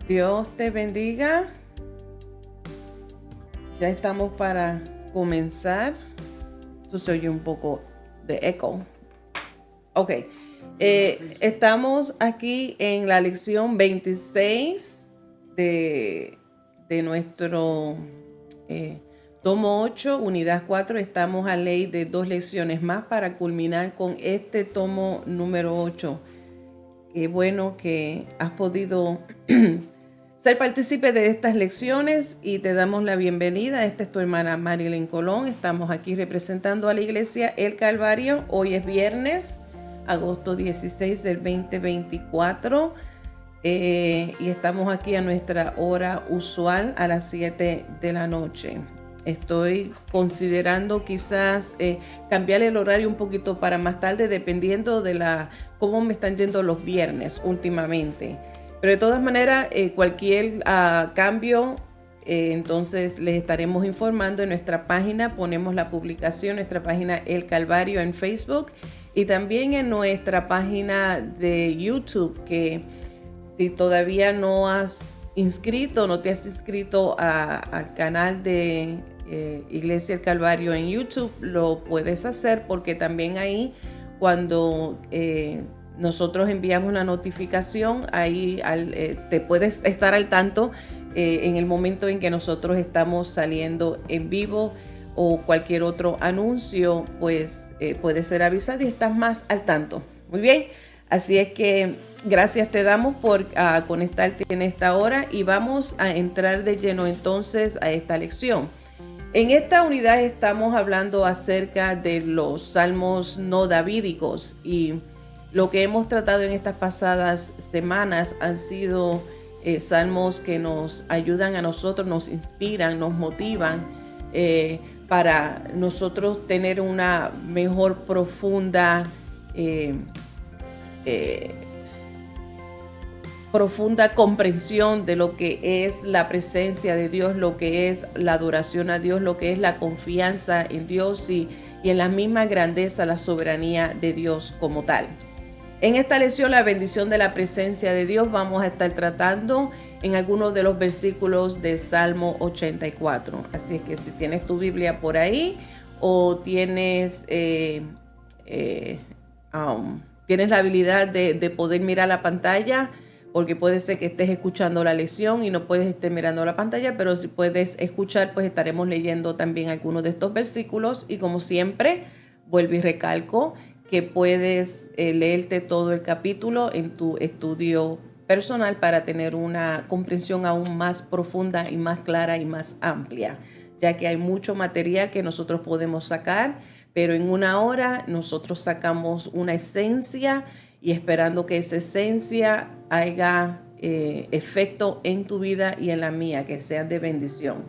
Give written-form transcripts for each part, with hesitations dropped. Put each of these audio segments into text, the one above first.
Dios te bendiga. Ya estamos para comenzar. Esto se oye un poco de eco. Ok. Estamos aquí en la lección 26 de nuestro tomo 8, unidad 4. Estamos a ley de 2 lecciones más para culminar con este tomo número 8. Qué bueno que has podido ser partícipe de estas lecciones y te damos la bienvenida. Esta es tu hermana Marilyn Colón. Estamos aquí representando a la iglesia El Calvario. Hoy es viernes, agosto 16 del 2024. Y estamos aquí a nuestra hora usual a las 7 de la noche. Estoy considerando quizás cambiar el horario un poquito para más tarde, dependiendo de cómo me están yendo los viernes últimamente. Pero de todas maneras, cualquier cambio, entonces les estaremos informando en nuestra página. Ponemos la publicación, nuestra página El Calvario en Facebook y también en nuestra página de YouTube, que si todavía no has no te has inscrito al canal de Iglesia El Calvario en YouTube, lo puedes hacer, porque también ahí cuando nosotros enviamos la notificación, ahí te puedes estar al tanto en el momento en que nosotros estamos saliendo en vivo o cualquier otro anuncio, pues puede ser avisado y estás más al tanto. Muy bien, así es que gracias te damos por conectarte en esta hora y vamos a entrar de lleno entonces a esta lección. En esta unidad estamos hablando acerca de los salmos no davídicos, y lo que hemos tratado en estas pasadas semanas han sido salmos que nos ayudan a nosotros, nos inspiran, nos motivan para nosotros tener una mejor profunda comprensión de lo que es la presencia de Dios, lo que es la adoración a Dios, lo que es la confianza en Dios y en la misma grandeza, la soberanía de Dios como tal. En esta lección, la bendición de la presencia de Dios, vamos a estar tratando en algunos de los versículos de Salmo 84. Así es que si tienes tu Biblia por ahí o tienes la habilidad de poder mirar la pantalla, porque puede ser que estés escuchando la lección y no puedes estar mirando la pantalla, pero si puedes escuchar, pues estaremos leyendo también algunos de estos versículos. Y como siempre, vuelvo y recalco que puedes leerte todo el capítulo en tu estudio personal para tener una comprensión aún más profunda y más clara y más amplia, ya que hay mucho material que nosotros podemos sacar, pero en una hora nosotros sacamos una esencia y esperando que esa esencia haga efecto en tu vida y en la mía, que sean de bendición.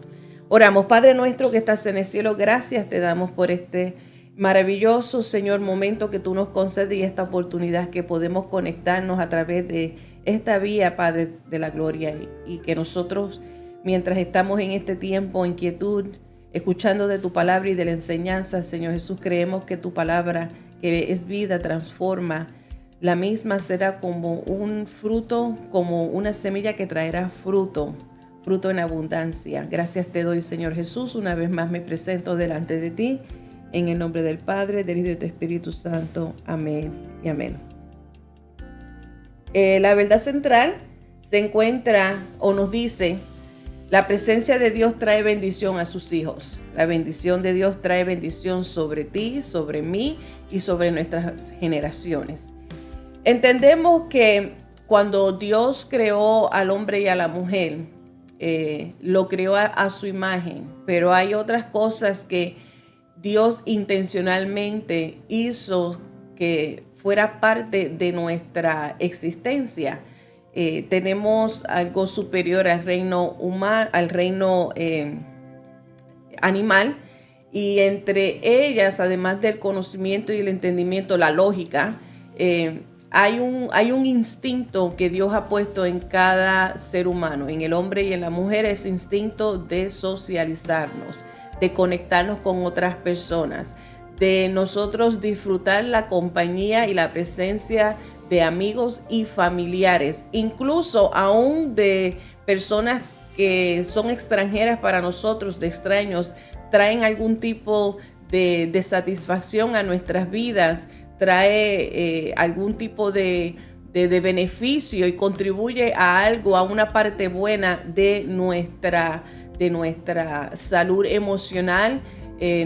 Oramos. Padre nuestro que estás en el cielo, gracias te damos por este maravilloso, Señor, momento que tú nos concedes y esta oportunidad que podemos conectarnos a través de esta vía, Padre de la gloria, y que nosotros, mientras estamos en este tiempo en quietud, escuchando de tu palabra y de la enseñanza, Señor Jesús, creemos que tu palabra, que es vida, transforma. La misma será como un fruto, como una semilla que traerá fruto en abundancia. Gracias te doy, Señor Jesús. Una vez más me presento delante de ti, en el nombre del Padre, del Hijo y del Espíritu Santo. Amén y amén. La verdad central se encuentra o nos dice: la presencia de Dios trae bendición a sus hijos. La bendición de Dios trae bendición sobre ti, sobre mí y sobre nuestras generaciones. Entendemos que cuando Dios creó al hombre y a la mujer, lo creó a su imagen, pero hay otras cosas que Dios intencionalmente hizo que fuera parte de nuestra existencia. Tenemos algo superior al reino humano, al reino animal, y entre ellas, además del conocimiento y el entendimiento, la lógica, hay un instinto que Dios ha puesto en cada ser humano, en el hombre y en la mujer, ese instinto de socializarnos, de conectarnos con otras personas, de nosotros disfrutar la compañía y la presencia de amigos y familiares, incluso aún de personas que son extranjeras para nosotros, de extraños, traen algún tipo de satisfacción a nuestras vidas, trae algún tipo de beneficio y contribuye a algo, a una parte buena de nuestra salud emocional,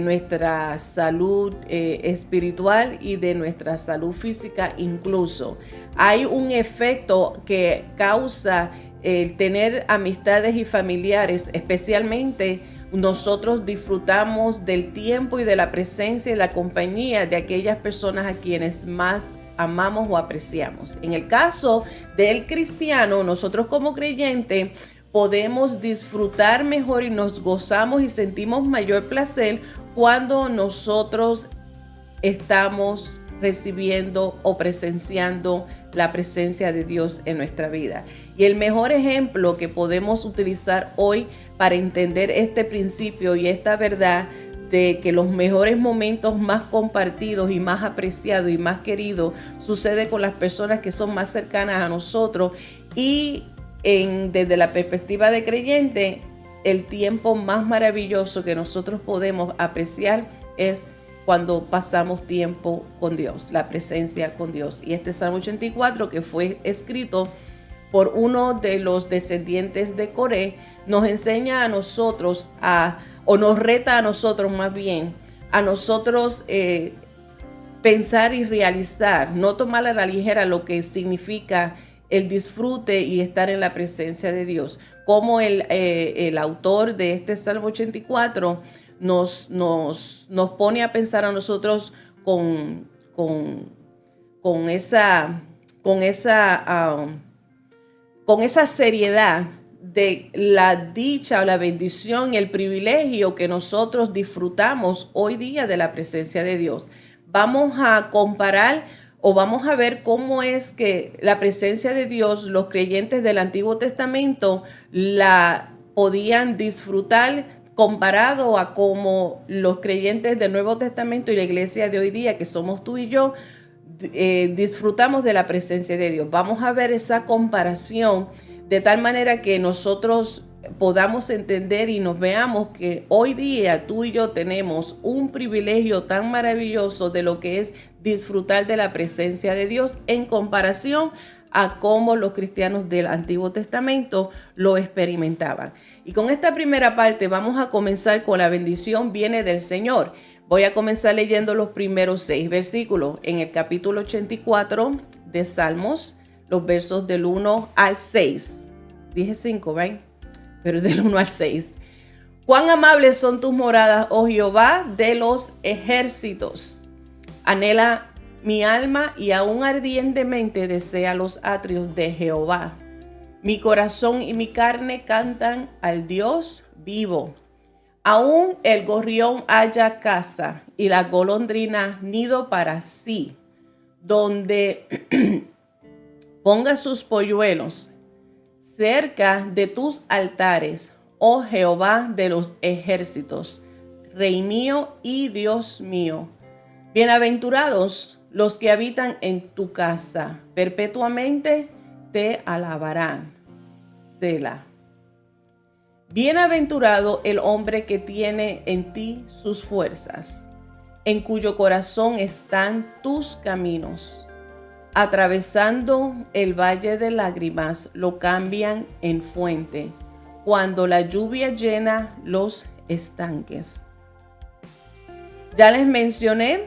nuestra salud espiritual y de nuestra salud física incluso. Hay un efecto que causa el tener amistades y familiares, especialmente nosotros disfrutamos del tiempo y de la presencia y la compañía de aquellas personas a quienes más amamos o apreciamos. En el caso del cristiano, nosotros como creyentes podemos disfrutar mejor y nos gozamos y sentimos mayor placer cuando nosotros estamos recibiendo o presenciando la presencia de Dios en nuestra vida. Y el mejor ejemplo que podemos utilizar hoy para entender este principio y esta verdad de que los mejores momentos más compartidos y más apreciados y más queridos sucede con las personas que son más cercanas a nosotros, y desde la perspectiva de creyente, el tiempo más maravilloso que nosotros podemos apreciar es cuando pasamos tiempo con Dios, la presencia con Dios. Y este Salmo 84, que fue escrito por uno de los descendientes de Coré, nos enseña a nosotros o nos reta a nosotros más bien, a nosotros pensar y realizar, no tomar a la ligera lo que significa el disfrute y estar en la presencia de Dios. Como el autor de este Salmo 84 nos pone a pensar a nosotros con esa seriedad de la dicha o la bendición y el privilegio que nosotros disfrutamos hoy día de la presencia de Dios. Vamos a comparar o vamos a ver cómo es que la presencia de Dios, los creyentes del Antiguo Testamento la podían disfrutar comparado a cómo los creyentes del Nuevo Testamento y la iglesia de hoy día, que somos tú y yo, disfrutamos de la presencia de Dios. Vamos a ver esa comparación de tal manera que nosotros podamos entender y nos veamos que hoy día tú y yo tenemos un privilegio tan maravilloso de lo que es disfrutar de la presencia de Dios en comparación a cómo los cristianos del Antiguo Testamento lo experimentaban. Y con esta primera parte vamos a comenzar con la bendición viene del Señor. Voy a comenzar leyendo los primeros 6 versículos en el capítulo 84 de Salmos, los versos del 1 al 6. Dije 5, ¿ven? Pero del 1 al 6. Cuán amables son tus moradas, oh Jehová de los ejércitos. Anhela mi alma y aún ardientemente desea los atrios de Jehová. Mi corazón y mi carne cantan al Dios vivo. Aún el gorrión halla casa y la golondrina nido para sí, donde ponga sus polluelos cerca de tus altares, oh Jehová de los ejércitos, Rey mío y Dios mío. Bienaventurados los que habitan en tu casa, perpetuamente te alabarán. Selah. Bienaventurado el hombre que tiene en ti sus fuerzas, en cuyo corazón están tus caminos. Atravesando el valle de lágrimas, lo cambian en fuente, cuando la lluvia llena los estanques. Ya les mencioné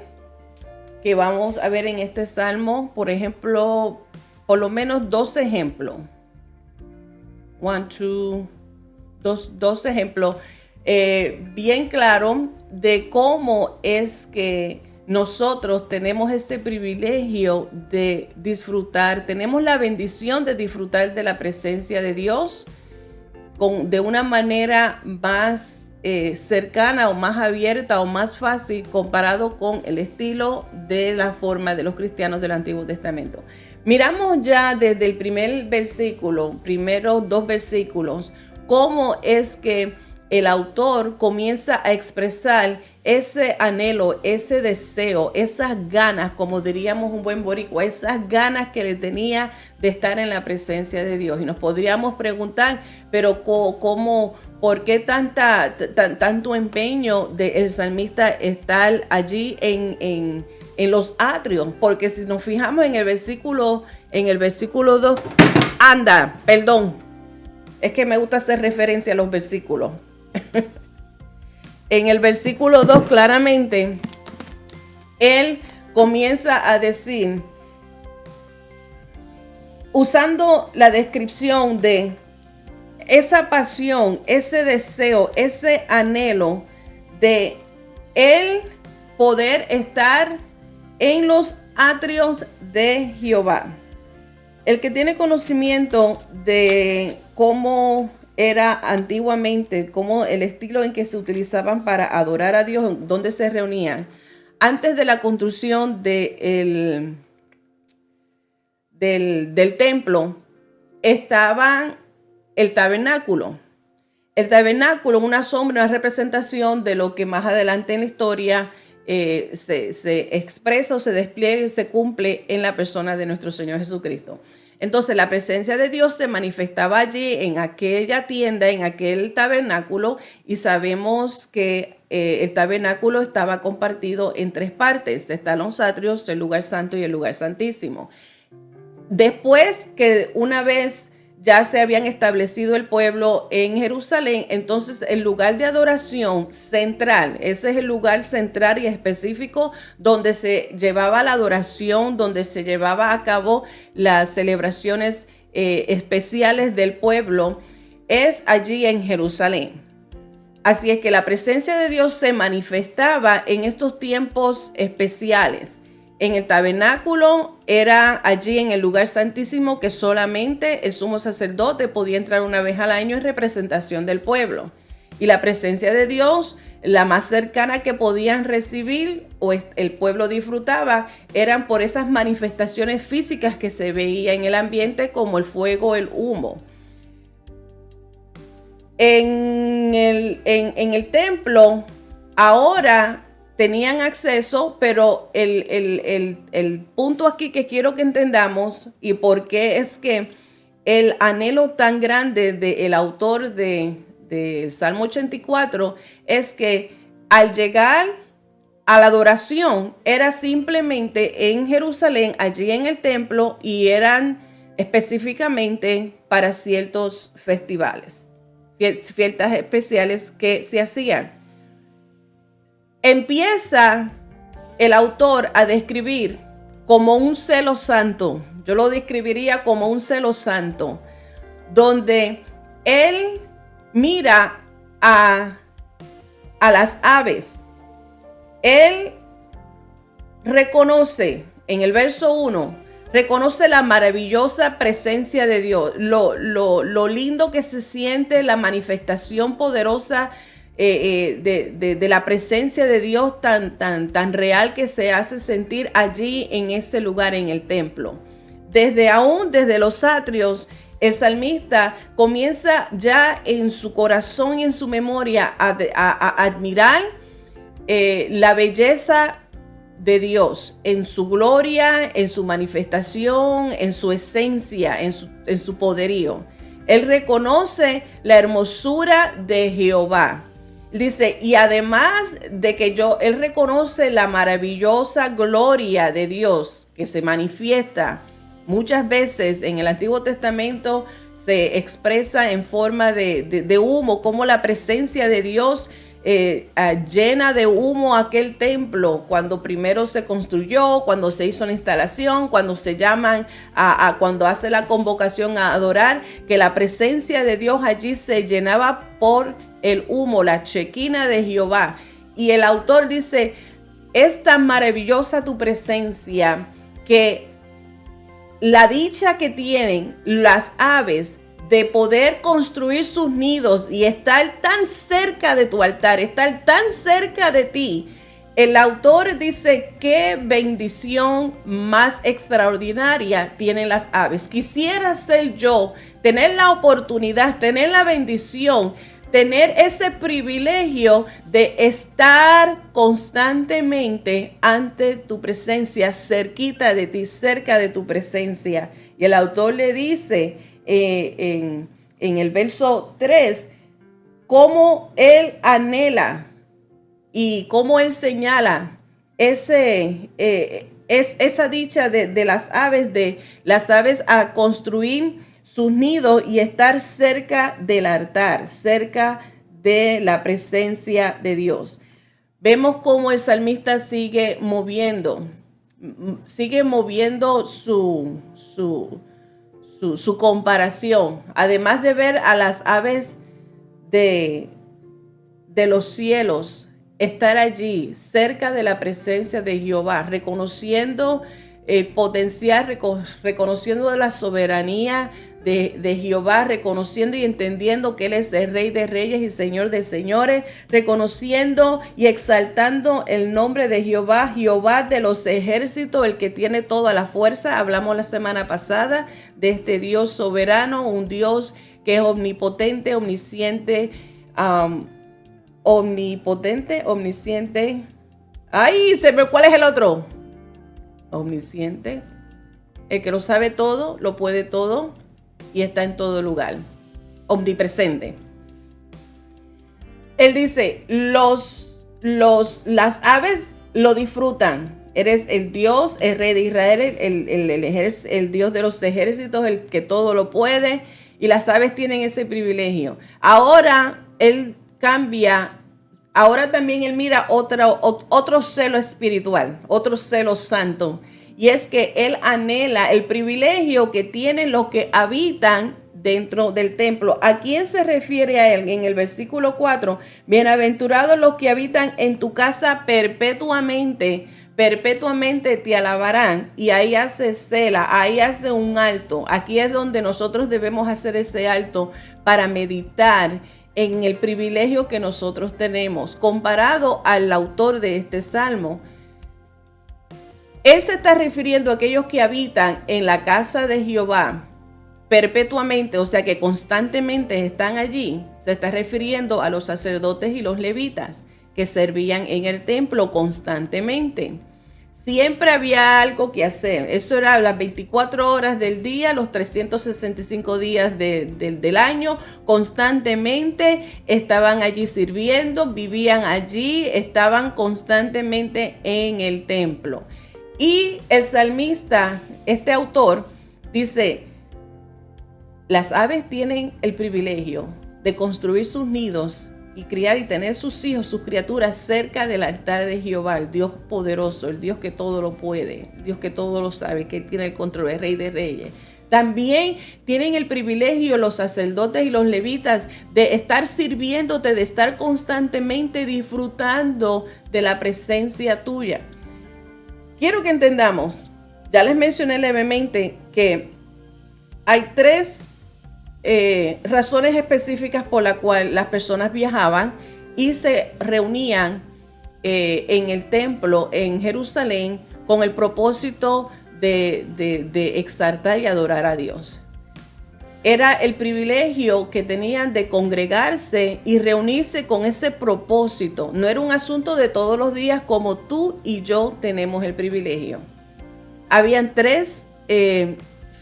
que vamos a ver en este salmo, por ejemplo, por lo menos 2 ejemplos. 2 ejemplos bien claros de cómo es que nosotros tenemos ese privilegio de disfrutar, tenemos la bendición de disfrutar de la presencia de Dios de una manera más cercana o más abierta o más fácil comparado con el estilo de la forma de los cristianos del Antiguo Testamento. Miramos ya desde el primer versículo, primeros 2 versículos, cómo es que el autor comienza a expresar ese anhelo, ese deseo, esas ganas, como diríamos un buen boricua, esas ganas que le tenía de estar en la presencia de Dios. Y nos podríamos preguntar, pero ¿por qué tanto empeño del salmista estar allí en los atrios? Porque si nos fijamos en el versículo 2, es que me gusta hacer referencia a los versículos. En el versículo 2 claramente, él comienza a decir, usando la descripción de esa pasión, ese deseo, ese anhelo de él poder estar en los atrios de Jehová. El que tiene conocimiento de cómo era antiguamente, cómo el estilo en que se utilizaban para adorar a Dios, donde se reunían, antes de la construcción del templo, estaba el tabernáculo. El tabernáculo, una sombra, una representación de lo que más adelante en la historia se expresa o se despliega y se cumple en la persona de nuestro Señor Jesucristo. Entonces la presencia de Dios se manifestaba allí en aquella tienda, en aquel tabernáculo, y sabemos que el tabernáculo estaba compartido en tres partes. Están los atrios, el lugar santo y el lugar santísimo. Después que una vez ya se habían establecido el pueblo en Jerusalén, entonces el lugar de adoración central, ese es el lugar central y específico donde se llevaba la adoración, donde se llevaba a cabo las celebraciones especiales del pueblo, es allí en Jerusalén. Así es que la presencia de Dios se manifestaba en estos tiempos especiales. En el tabernáculo era allí en el lugar santísimo, que solamente el sumo sacerdote podía entrar una vez al año en representación del pueblo. Y la presencia de Dios, la más cercana que podían recibir o el pueblo disfrutaba, eran por esas manifestaciones físicas que se veía en el ambiente, como el fuego, el humo. En el templo ahora tenían acceso, pero el punto aquí que quiero que entendamos y por qué es que el anhelo tan grande del autor del Salmo 84 es que al llegar a la adoración era simplemente en Jerusalén, allí en el templo, y eran específicamente para ciertos festivales, fiestas especiales que se hacían. Empieza el autor a describir como un celo santo. Yo lo describiría como un celo santo, donde él mira a las aves. Él reconoce, en el verso 1, reconoce la maravillosa presencia de Dios, lo lindo que se siente, la manifestación poderosa de la presencia de Dios tan real que se hace sentir allí en ese lugar, en el templo. Desde los atrios, el salmista comienza ya en su corazón y en su memoria a admirar la belleza de Dios en su gloria, en su manifestación, en su esencia, en su poderío. Él reconoce la hermosura de Jehová. Dice, y además de que él reconoce la maravillosa gloria de Dios que se manifiesta muchas veces en el Antiguo Testamento, se expresa en forma de humo, como la presencia de Dios llena de humo aquel templo cuando primero se construyó, cuando se hizo la instalación, cuando se llaman cuando hace la convocación a adorar, que la presencia de Dios allí se llenaba por el humo, la chequina de Jehová. Y el autor dice, es tan maravillosa tu presencia que la dicha que tienen las aves de poder construir sus nidos y estar tan cerca de tu altar, estar tan cerca de ti. El autor dice, qué bendición más extraordinaria tienen las aves. Quisiera ser yo, tener la oportunidad, tener la bendición, tener ese privilegio de estar constantemente ante tu presencia, cerquita de ti, cerca de tu presencia. Y el autor le dice en el verso 3, cómo él anhela y cómo él señala esa dicha de las aves a construir sus nidos y estar cerca del altar, cerca de la presencia de Dios. Vemos cómo el salmista sigue moviendo su comparación. Además de ver a las aves de los cielos, estar allí cerca de la presencia de Jehová, reconociendo el potencial, reconociendo la soberanía de Jehová, reconociendo y entendiendo que Él es el Rey de Reyes y Señor de Señores, reconociendo y exaltando el nombre de Jehová, Jehová de los ejércitos, el que tiene toda la fuerza. Hablamos la semana pasada de este Dios soberano, un Dios que es omnipotente, omnisciente, omnisciente. ¡Ay! ¿Cuál es el otro? Omnisciente, el que lo sabe todo, lo puede todo y está en todo lugar. Omnipresente. Él dice, las aves lo disfrutan. Eres el Dios, el Rey de Israel, el Dios de los ejércitos, el que todo lo puede. Y las aves tienen ese privilegio. Ahora él cambia. Ahora también él mira otro celo espiritual, otro celo santo. Y es que él anhela el privilegio que tienen los que habitan dentro del templo. ¿A quién se refiere a él? En el versículo 4, bienaventurados los que habitan en tu casa perpetuamente, perpetuamente te alabarán. Y ahí hace cela, ahí hace un alto. Aquí es donde nosotros debemos hacer ese alto para meditar en el privilegio que nosotros tenemos, comparado al autor de este salmo. Él se está refiriendo a aquellos que habitan en la casa de Jehová perpetuamente, o sea que constantemente están allí. Se está refiriendo a los sacerdotes y los levitas que servían en el templo constantemente. Siempre había algo que hacer. Eso era las 24 horas del día, los 365 días del año. Constantemente estaban allí sirviendo, vivían allí, estaban constantemente en el templo. Y el salmista, este autor, dice, las aves tienen el privilegio de construir sus nidos y criar y tener sus hijos, sus criaturas cerca del altar de Jehová, el Dios poderoso, el Dios que todo lo puede, el Dios que todo lo sabe, el que tiene el control, el Rey de Reyes. También tienen el privilegio los sacerdotes y los levitas de estar sirviéndote, de estar constantemente disfrutando de la presencia tuya. Quiero que entendamos, ya les mencioné levemente que hay tres razones específicas por las cuales las personas viajaban y se reunían en el templo en Jerusalén con el propósito de exaltar y adorar a Dios. Era el privilegio que tenían de congregarse y reunirse con ese propósito. No era un asunto de todos los días como tú y yo tenemos el privilegio. Habían tres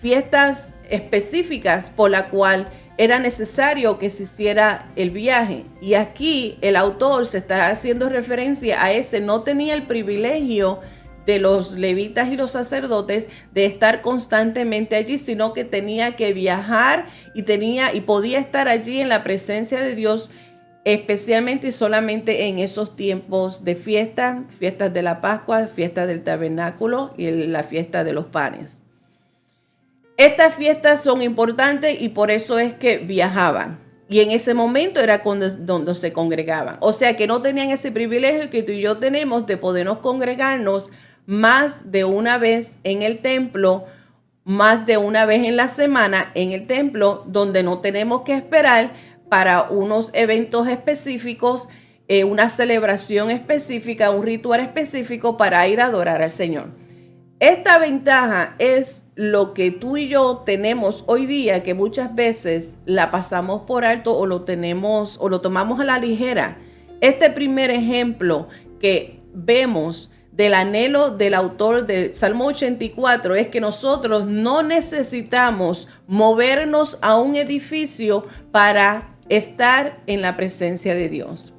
fiestas específicas por la cual era necesario que se hiciera el viaje. Y aquí el autor se está haciendo referencia a ese. No tenía el privilegio de los levitas y los sacerdotes de estar constantemente allí, sino que tenía que viajar y podía estar allí en la presencia de Dios, especialmente y solamente en esos tiempos de fiestas de la Pascua, fiestas del tabernáculo y la fiesta de los panes. Estas fiestas son importantes y por eso es que viajaban. Y en ese momento era donde se congregaban. O sea que no tenían ese privilegio que tú y yo tenemos de podernos congregarnos más de una vez en el templo, más de una vez en la semana en el templo, donde no tenemos que esperar para unos eventos específicos, una celebración específica, un ritual específico para ir a adorar al Señor. Esta ventaja es lo que tú y yo tenemos hoy día, que muchas veces la pasamos por alto o lo tenemos o lo tomamos a la ligera. Este primer ejemplo que vemos del anhelo del autor del Salmo 84 es que nosotros no necesitamos movernos a un edificio para estar en la presencia de Dios.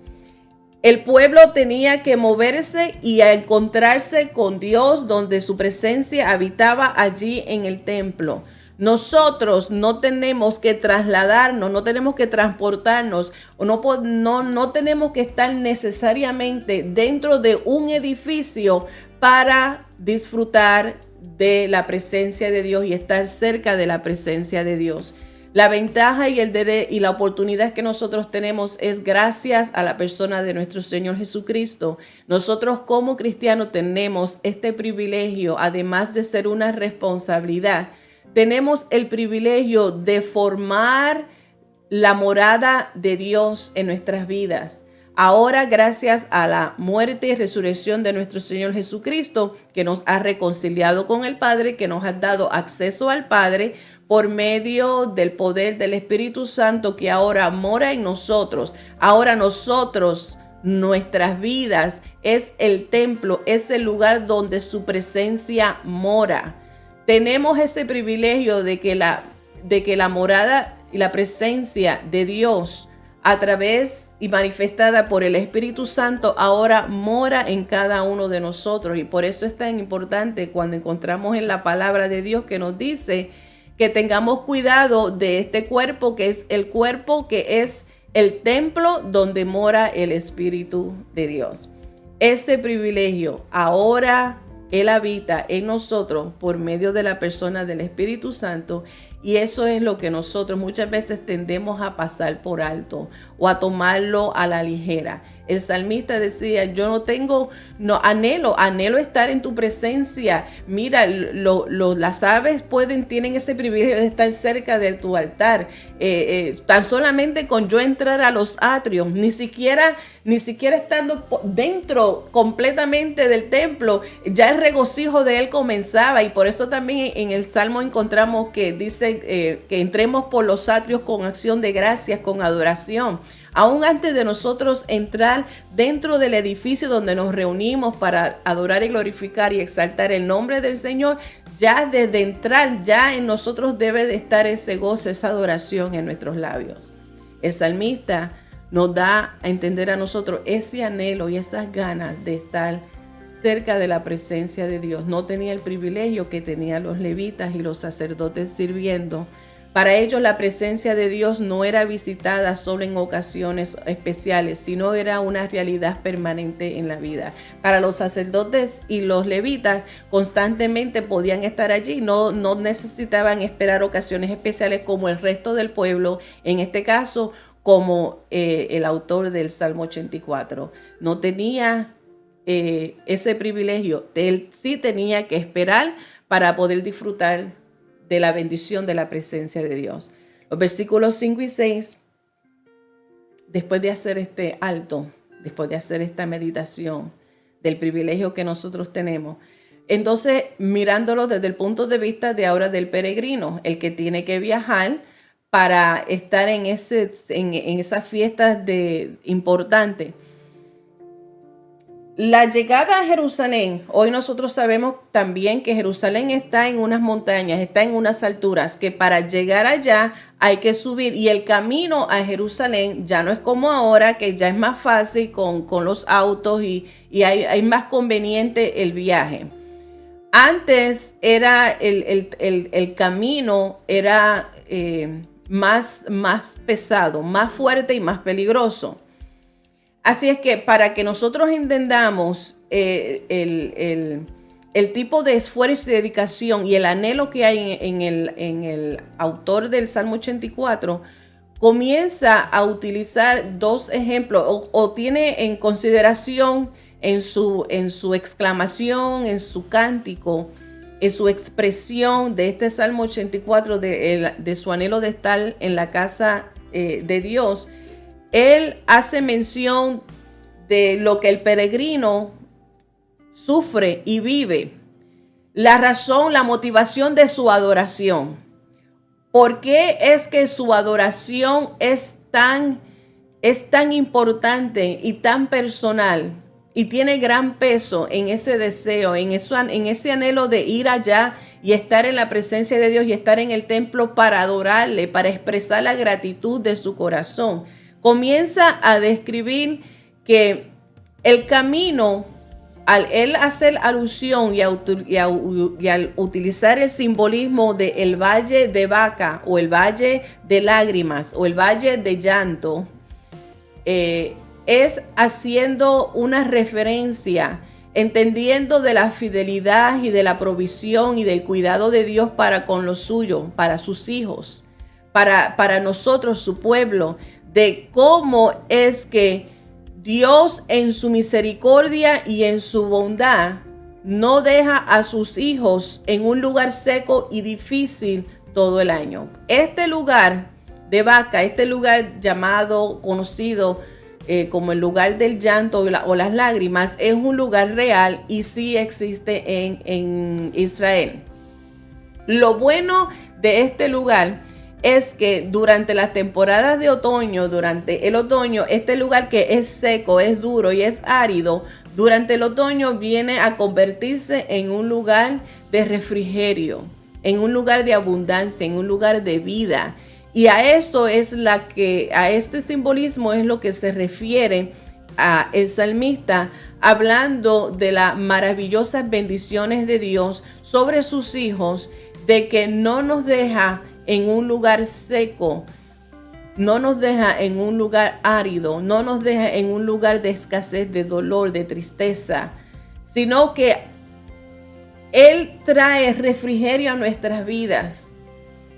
El pueblo tenía que moverse y a encontrarse con Dios, donde su presencia habitaba allí en el templo. Nosotros no tenemos que trasladarnos, no tenemos que transportarnos, o no tenemos que estar necesariamente dentro de un edificio para disfrutar de la presencia de Dios y estar cerca de la presencia de Dios. La ventaja y la oportunidad que nosotros tenemos es gracias a la persona de nuestro Señor Jesucristo. Nosotros como cristianos tenemos este privilegio, además de ser una responsabilidad. Tenemos el privilegio de formar la morada de Dios en nuestras vidas. Ahora, gracias a la muerte y resurrección de nuestro Señor Jesucristo, que nos ha reconciliado con el Padre, que nos ha dado acceso al Padre por medio del poder del Espíritu Santo que ahora mora en nosotros. Ahora nosotros, nuestras vidas, es el templo, es el lugar donde su presencia mora. Tenemos ese privilegio de que la morada y la presencia de Dios a través y manifestada por el Espíritu Santo ahora mora en cada uno de nosotros. Y por eso es tan importante cuando encontramos en la palabra de Dios que nos dice que tengamos cuidado de este cuerpo, que es el cuerpo que es el templo donde mora el Espíritu de Dios. Ese privilegio ahora Él habita en nosotros por medio de la persona del Espíritu Santo, y eso es lo que nosotros muchas veces tendemos a pasar por alto o a tomarlo a la ligera. El salmista decía, anhelo estar en tu presencia. Mira, las aves tienen ese privilegio de estar cerca de tu altar. Tan solamente con yo entrar a los atrios, ni siquiera estando dentro completamente del templo, ya el regocijo de él comenzaba. Y por eso también en el Salmo encontramos que dice que entremos por los atrios con acción de gracias, con adoración. Aún antes de nosotros entrar dentro del edificio donde nos reunimos para adorar y glorificar y exaltar el nombre del Señor, ya desde entrar, ya en nosotros debe de estar ese gozo, esa adoración en nuestros labios. El salmista nos da a entender a nosotros ese anhelo y esas ganas de estar cerca de la presencia de Dios. No tenía el privilegio que tenían los levitas y los sacerdotes sirviendo. Para ellos la presencia de Dios no era visitada solo en ocasiones especiales, sino era una realidad permanente en la vida. Para los sacerdotes y los levitas constantemente podían estar allí, no necesitaban esperar ocasiones especiales como el resto del pueblo, en este caso como el autor del Salmo 84. No tenía ese privilegio, él sí tenía que esperar para poder disfrutar de la bendición de la presencia de Dios. Los versículos 5 y 6, después de hacer este alto, después de hacer esta meditación del privilegio que nosotros tenemos, entonces mirándolo desde el punto de vista de ahora del peregrino, el que tiene que viajar para estar en esas fiestas importantes. La llegada a Jerusalén, hoy nosotros sabemos también que Jerusalén está en unas montañas, está en unas alturas, que para llegar allá hay que subir, y el camino a Jerusalén ya no es como ahora, que ya es más fácil con los autos y hay más conveniente el viaje. Antes era el camino era más pesado, más fuerte y más peligroso. Así es que para que nosotros entendamos el tipo de esfuerzo y dedicación y el anhelo que hay en el autor del Salmo 84, comienza a utilizar dos ejemplos o tiene en consideración en su exclamación, en su cántico, en su expresión de este Salmo 84 de su anhelo de estar en la casa de Dios. Él hace mención de lo que el peregrino sufre y vive. la razón, la motivación de su adoración. ¿Por qué es que su adoración es tan importante y tan personal y tiene gran peso en ese deseo, en ese anhelo de ir allá y estar en la presencia de Dios y estar en el templo para adorarle, para expresar la gratitud de su corazón? Comienza a describir que el camino, al él hacer alusión y al utilizar el simbolismo del valle de Baca o el valle de lágrimas o el valle de llanto, es haciendo una referencia, entendiendo de la fidelidad y de la provisión y del cuidado de Dios para con los suyos, para sus hijos, para nosotros, su pueblo, de cómo es que Dios en su misericordia y en su bondad no deja a sus hijos en un lugar seco y difícil todo el año. Este lugar de Baca, este lugar llamado, conocido como el lugar del llanto o las lágrimas, es un lugar real y sí existe en Israel. Lo bueno de este lugar es que durante las temporadas de otoño, durante el otoño, este lugar que es seco, es duro y es árido, durante el otoño viene a convertirse en un lugar de refrigerio, en un lugar de abundancia, en un lugar de vida. Y a esto a este simbolismo es lo que se refiere a el salmista, hablando de las maravillosas bendiciones de Dios sobre sus hijos, de que no nos deja en un lugar seco, no nos deja en un lugar árido, no nos deja en un lugar de escasez, de dolor, de tristeza, sino que Él trae refrigerio a nuestras vidas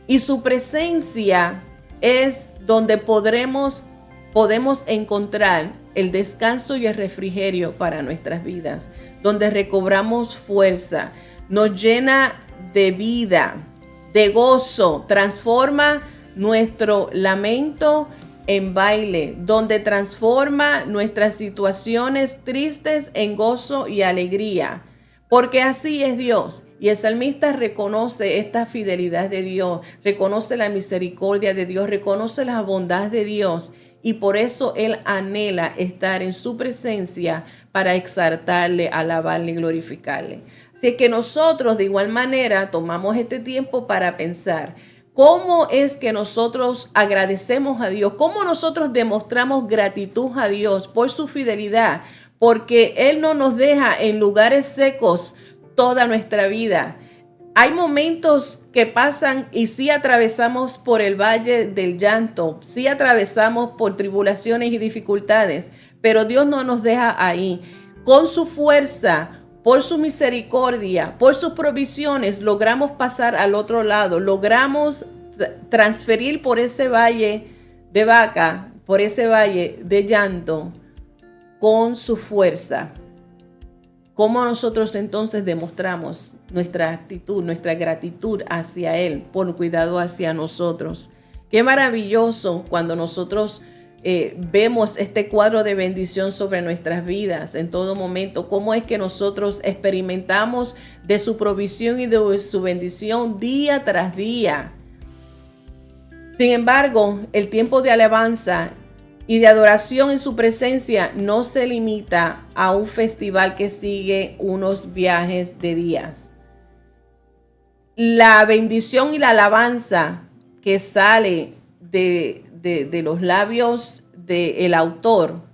y su presencia es donde podemos encontrar el descanso y el refrigerio para nuestras vidas, donde recobramos fuerza, nos llena de vida, de gozo, transforma nuestro lamento en baile, donde transforma nuestras situaciones tristes en gozo y alegría, porque así es Dios. Y el salmista reconoce esta fidelidad de Dios, reconoce la misericordia de Dios, reconoce la bondad de Dios, y por eso él anhela estar en su presencia para exaltarle, alabarle y glorificarle. Así que nosotros de igual manera tomamos este tiempo para pensar cómo es que nosotros agradecemos a Dios, cómo nosotros demostramos gratitud a Dios por su fidelidad, porque Él no nos deja en lugares secos toda nuestra vida. Hay momentos que pasan y sí atravesamos por el valle del llanto, sí atravesamos por tribulaciones y dificultades, pero Dios no nos deja ahí. Con su fuerza, por su misericordia, por sus provisiones, logramos pasar al otro lado, logramos transferir por ese valle de Baca, por ese valle de llanto, con su fuerza. ¿Cómo nosotros entonces demostramos nuestra actitud, nuestra gratitud hacia Él por cuidado hacia nosotros? Qué maravilloso cuando nosotros vemos este cuadro de bendición sobre nuestras vidas en todo momento. Cómo es que nosotros experimentamos de su provisión y de su bendición día tras día. Sin embargo, el tiempo de alabanza y de adoración en su presencia no se limita a un festival que sigue unos viajes de días. La bendición y la alabanza que sale de los labios del autor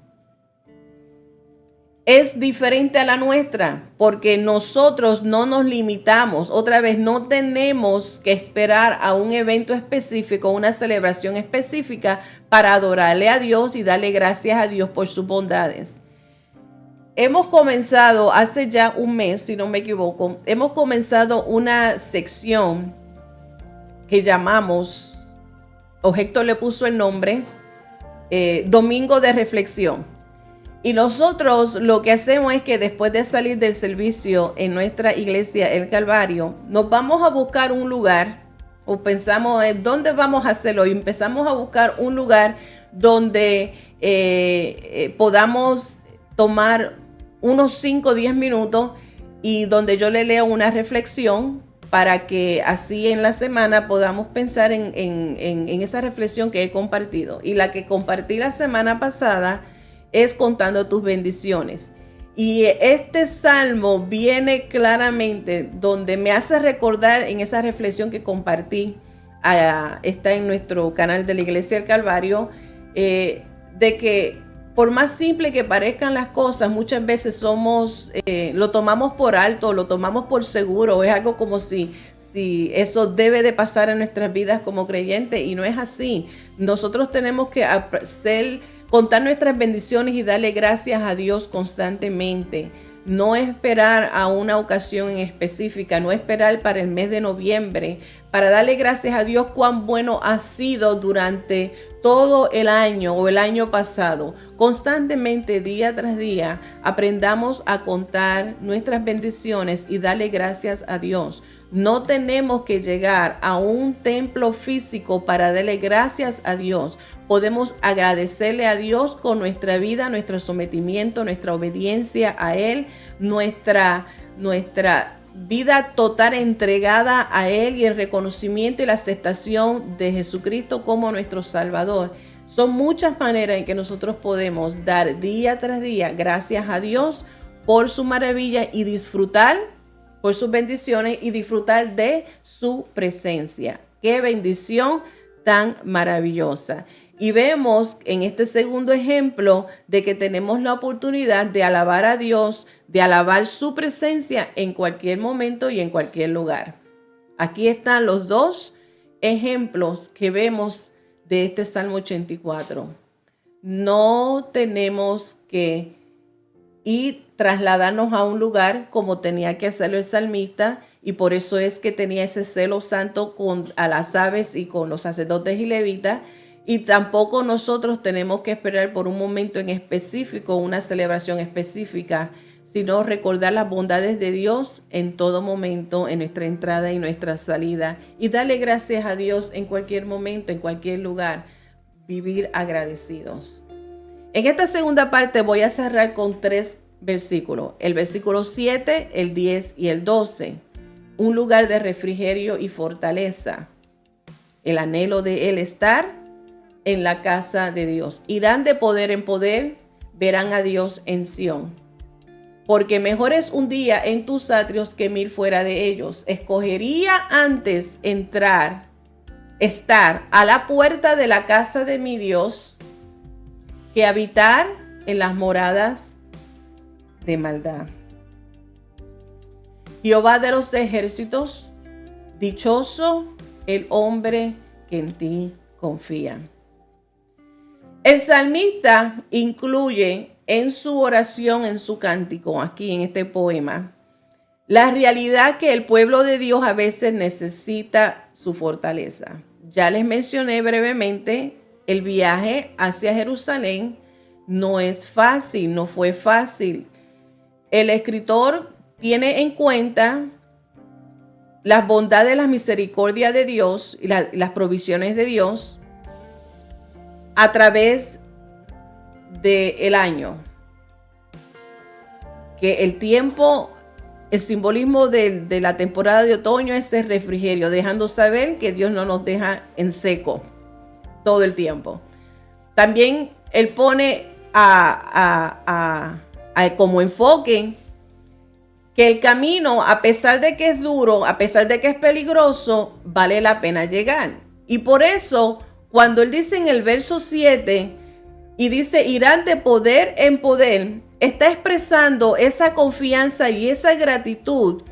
es diferente a la nuestra, porque nosotros no nos limitamos. Otra vez, no tenemos que esperar a un evento específico, una celebración específica para adorarle a Dios y darle gracias a Dios por sus bondades. Hemos comenzado hace ya un mes, si no me equivoco, hemos comenzado una sección que llamamos, o Héctor le puso el nombre, Domingo de Reflexión. Y nosotros lo que hacemos es que después de salir del servicio en nuestra iglesia, el Calvario, nos vamos a buscar un lugar, o pensamos en dónde vamos a hacerlo, y empezamos a buscar un lugar donde podamos tomar unos 5 o 10 minutos y donde yo le leo una reflexión para que así en la semana podamos pensar en esa reflexión que he compartido. Y la que compartí la semana pasada es contando tus bendiciones. Y este salmo viene claramente donde me hace recordar en esa reflexión que compartí, está en nuestro canal de la Iglesia del Calvario, de que por más simple que parezcan las cosas, muchas veces lo tomamos por alto, lo tomamos por seguro. Es algo como si eso debe de pasar en nuestras vidas como creyentes, y no es así. Nosotros tenemos que contar nuestras bendiciones y darle gracias a Dios constantemente. No esperar a una ocasión en específica, no esperar para el mes de noviembre, para darle gracias a Dios cuán bueno ha sido durante todo el año o el año pasado. Constantemente, día tras día, aprendamos a contar nuestras bendiciones y darle gracias a Dios. No tenemos que llegar a un templo físico para darle gracias a Dios. Podemos agradecerle a Dios con nuestra vida, nuestro sometimiento, nuestra obediencia a Él, nuestra vida total entregada a Él, y el reconocimiento y la aceptación de Jesucristo como nuestro Salvador. Son muchas maneras en que nosotros podemos dar día tras día gracias a Dios por su maravilla y disfrutar por sus bendiciones y disfrutar de su presencia. ¡Qué bendición tan maravillosa! Y vemos en este segundo ejemplo de que tenemos la oportunidad de alabar a Dios, de alabar su presencia en cualquier momento y en cualquier lugar. Aquí están los dos ejemplos que vemos de este Salmo 84. No tenemos que trasladarnos a un lugar como tenía que hacerlo el salmista, y por eso es que tenía ese celo santo a las aves y con los sacerdotes y levitas. Y tampoco nosotros tenemos que esperar por un momento en específico, una celebración específica, sino recordar las bondades de Dios en todo momento, en nuestra entrada y nuestra salida, y darle gracias a Dios en cualquier momento, en cualquier lugar. Vivir agradecidos. En esta segunda parte voy a cerrar con 3 versículos. El versículo 7, el 10 y el 12. Un lugar de refrigerio y fortaleza. El anhelo de él estar en la casa de Dios. Irán de poder en poder, verán a Dios en Sión. Porque mejor es un día en tus atrios que 1000 fuera de ellos. Escogería antes estar a la puerta de la casa de mi Dios, que habitar en las moradas de maldad. Jehová de los ejércitos, dichoso el hombre que en ti confía. El salmista incluye en su oración, en su cántico, aquí en este poema, la realidad que el pueblo de Dios a veces necesita su fortaleza. Ya les mencioné brevemente, el viaje hacia Jerusalén no es fácil, no fue fácil. El escritor tiene en cuenta las bondades, las misericordias de Dios y las provisiones de Dios a través del año. Que el tiempo, el simbolismo de la temporada de otoño es el refrigerio, dejando saber que Dios no nos deja en seco todo el tiempo. También él pone como enfoque que el camino, a pesar de que es duro, a pesar de que es peligroso, vale la pena llegar. Y por eso, cuando él dice en el verso 7, y dice, irán de poder en poder, está expresando esa confianza y esa gratitud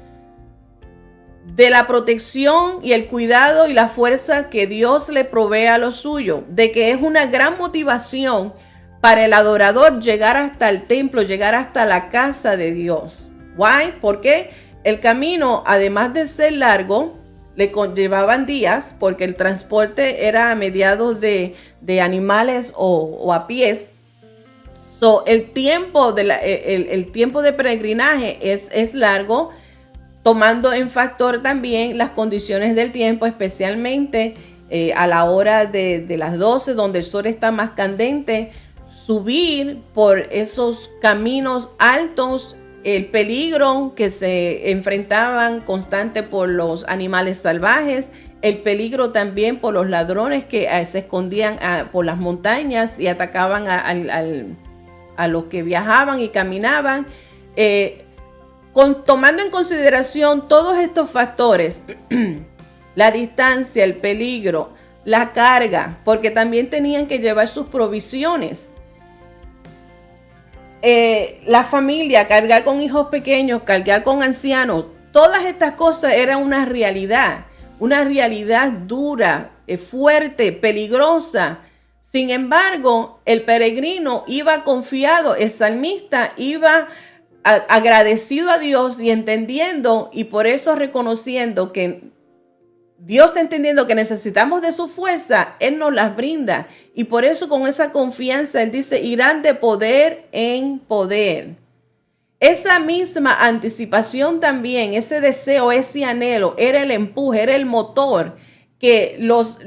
de la protección y el cuidado y la fuerza que Dios le provee a lo suyo, de que es una gran motivación para el adorador llegar hasta el templo, llegar hasta la casa de Dios. ¿Why? Porque el camino, además de ser largo, le conllevaban días, porque el transporte era a mediados de animales o a pies. El tiempo de peregrinaje es largo, tomando en factor también las condiciones del tiempo, especialmente a la hora de las 12, donde el sol está más candente. Subir por esos caminos altos el peligro que se enfrentaban constante por los animales salvajes, el peligro también por los ladrones que se escondían por las montañas y atacaban a los que viajaban y caminaban. Tomando en consideración todos estos factores, la distancia, el peligro, la carga, porque también tenían que llevar sus provisiones. La familia, cargar con hijos pequeños, cargar con ancianos, todas estas cosas eran una realidad dura, fuerte, peligrosa. Sin embargo, el peregrino iba confiado, el salmista iba agradecido a Dios y entendiendo, y por eso reconociendo que Dios, entendiendo que necesitamos de su fuerza, Él nos las brinda. Y por eso con esa confianza Él dice, irán de poder en poder. Esa misma anticipación también, ese deseo, ese anhelo, era el empuje, era el motor que los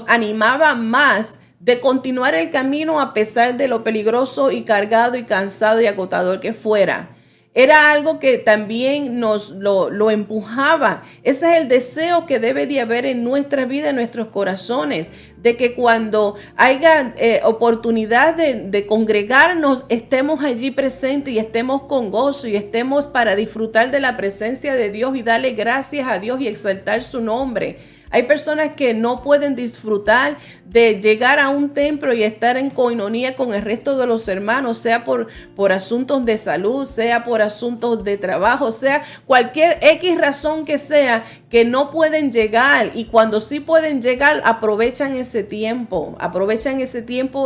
animaba más de continuar el camino a pesar de lo peligroso y cargado y cansado y agotador que fuera. Era algo que también nos lo empujaba. Ese es el deseo que debe de haber en nuestra vida, en nuestros corazones, de que cuando haya oportunidad de congregarnos, estemos allí presentes y estemos con gozo y estemos para disfrutar de la presencia de Dios y darle gracias a Dios y exaltar su nombre. Hay personas que no pueden disfrutar de llegar a un templo y estar en coinonía con el resto de los hermanos, sea por asuntos de salud, sea por asuntos de trabajo, sea cualquier X razón que sea, que no pueden llegar. Y cuando sí pueden llegar, aprovechan ese tiempo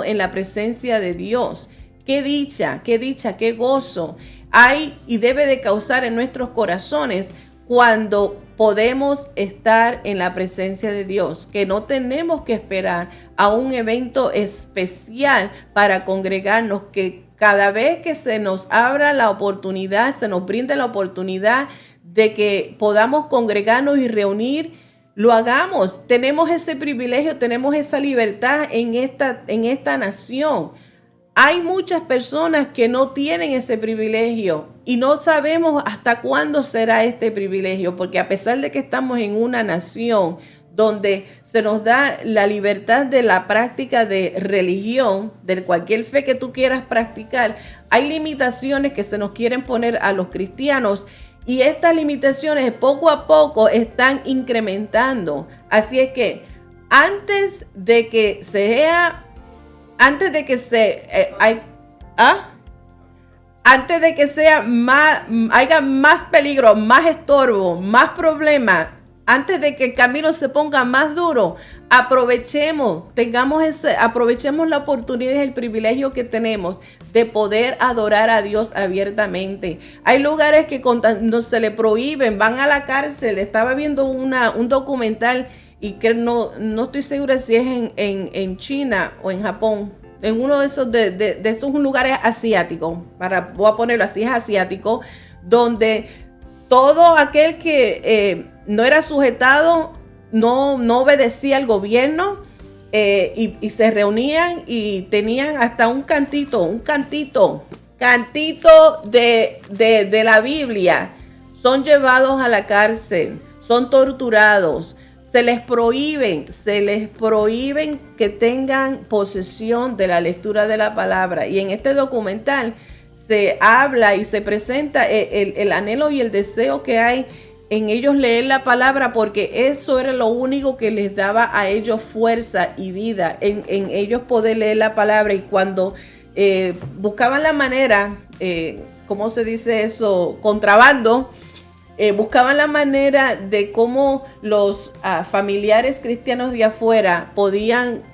en la presencia de Dios. Qué dicha, qué gozo hay y debe de causar en nuestros corazones cuando podemos estar en la presencia de Dios, que no tenemos que esperar a un evento especial para congregarnos, que cada vez que se nos abra la oportunidad, se nos brinde la oportunidad de que podamos congregarnos y reunir, lo hagamos. Tenemos ese privilegio, tenemos esa libertad en esta nación. Hay muchas personas que no tienen ese privilegio y no sabemos hasta cuándo será este privilegio, porque a pesar de que estamos en una nación donde se nos da la libertad de la práctica de religión, de cualquier fe que tú quieras practicar, hay limitaciones que se nos quieren poner a los cristianos y estas limitaciones poco a poco están incrementando. Así es que antes de que haya más peligro, más estorbo, más problemas, antes de que el camino se ponga más duro, aprovechemos la oportunidad y el privilegio que tenemos de poder adorar a Dios abiertamente. Hay lugares que cuando se le prohíben, van a la cárcel. Estaba viendo un documental y que no estoy segura si es en China o en Japón, en uno de esos lugares asiáticos, voy a ponerlo así, es asiático, donde todo aquel que no era sujetado, no obedecía al gobierno, y se reunían y tenían hasta un cantito de la Biblia, son llevados a la cárcel, son torturados. Se les prohíben que tengan posesión de la lectura de la palabra. Y en este documental se habla y se presenta el anhelo y el deseo que hay en ellos leer la palabra, porque eso era lo único que les daba a ellos fuerza y vida, en ellos poder leer la palabra. Y cuando buscaban la manera, ¿cómo se dice eso? Contrabando. Buscaban la manera de cómo los familiares cristianos de afuera podían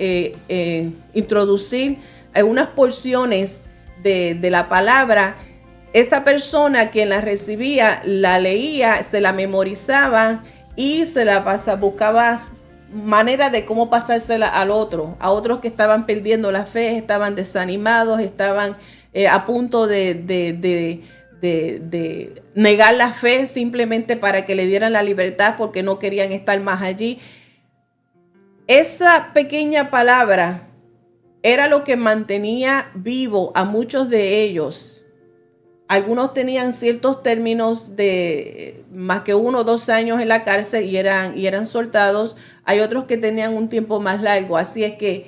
introducir algunas porciones de la palabra. Esta persona quien la recibía, la leía, se la memorizaba y buscaba manera de cómo pasársela a otros que estaban perdiendo la fe, estaban desanimados, estaban a punto de negar la fe simplemente para que le dieran la libertad porque no querían estar más allí. Esa pequeña palabra era lo que mantenía vivo a muchos de ellos Algunos tenían ciertos términos de más que 1 o 2 años en la cárcel y eran soltados. Hay otros que tenían un tiempo más largo. Así es que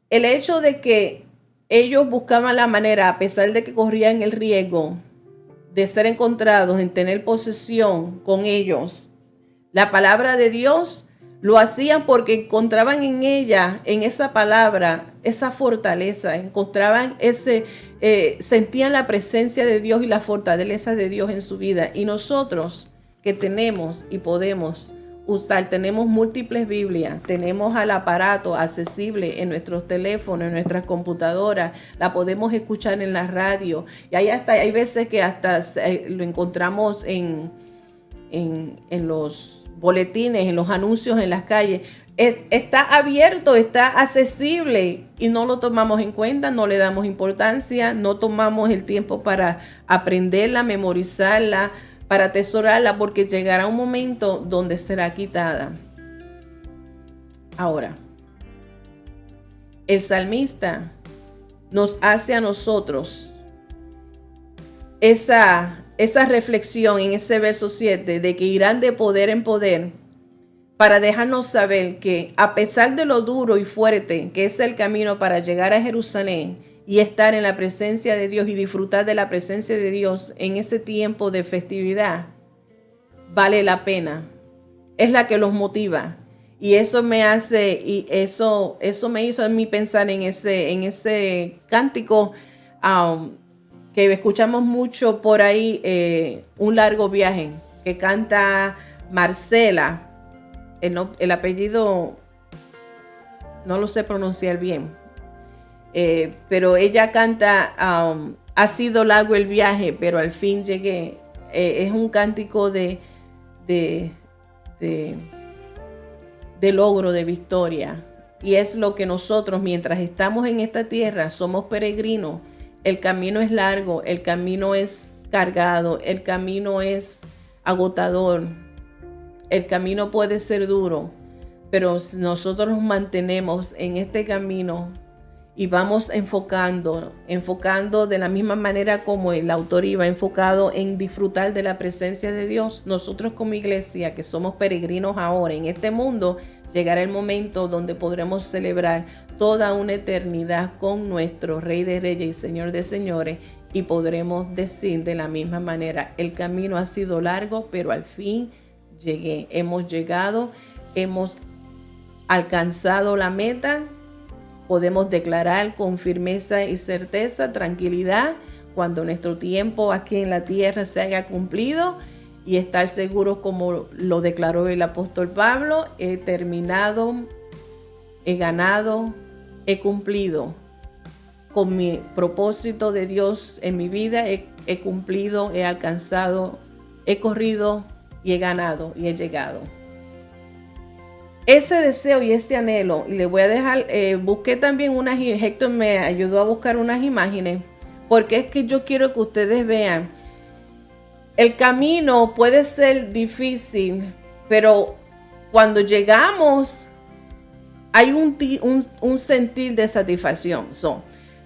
el hecho de que ellos buscaban la manera, a pesar de que corrían el riesgo de ser encontrados, en tener posesión con ellos, la palabra de Dios, lo hacían porque encontraban en ella, en esa palabra, esa fortaleza, encontraban sentían la presencia de Dios y la fortaleza de Dios en su vida. Y nosotros que tenemos y podemos usar, tenemos múltiples Biblias, tenemos al aparato accesible en nuestros teléfonos, en nuestras computadoras, la podemos escuchar en la radio. Y hay veces que hasta lo encontramos en los boletines, en los anuncios en las calles. Está abierto, está accesible y no lo tomamos en cuenta, no le damos importancia, no tomamos el tiempo para aprenderla, memorizarla, para atesorarla, porque llegará un momento donde será quitada. Ahora, el salmista nos hace a nosotros esa reflexión en ese verso 7 de que irán de poder en poder, para dejarnos saber que a pesar de lo duro y fuerte que es el camino para llegar a Jerusalén y estar en la presencia de Dios y disfrutar de la presencia de Dios en ese tiempo de festividad, vale la pena. Es la que los motiva. Y eso me hace, y eso me hizo a mí pensar en ese cántico que escuchamos mucho por ahí, Un largo viaje, que canta Marcela. El apellido no lo sé pronunciar bien, pero ella canta ha sido largo el viaje, pero al fin llegué. Es un cántico de logro, de victoria, y es lo que nosotros, mientras estamos en esta tierra, somos peregrinos. El camino es largo, el camino es cargado, el camino es agotador, el camino puede ser duro, pero si nosotros nos mantenemos en este camino y vamos enfocando de la misma manera como el autor iba enfocado en disfrutar de la presencia de Dios, nosotros como iglesia que somos peregrinos ahora en este mundo, llegará el momento donde podremos celebrar toda una eternidad con nuestro Rey de Reyes y Señor de Señores, y podremos decir de la misma manera: el camino ha sido largo, pero al fin llegué. Hemos llegado, hemos alcanzado la meta. Podemos declarar con firmeza y certeza, tranquilidad, cuando nuestro tiempo aquí en la tierra se haya cumplido, y estar seguros, como lo declaró el apóstol Pablo: he terminado, he ganado, he cumplido con mi propósito de Dios en mi vida, he cumplido, he alcanzado, he corrido y he ganado y he llegado. Ese deseo y ese anhelo, y le voy a dejar, busqué también Héctor me ayudó a buscar unas imágenes, porque es que yo quiero que ustedes vean, el camino puede ser difícil, pero cuando llegamos hay un sentir de satisfacción.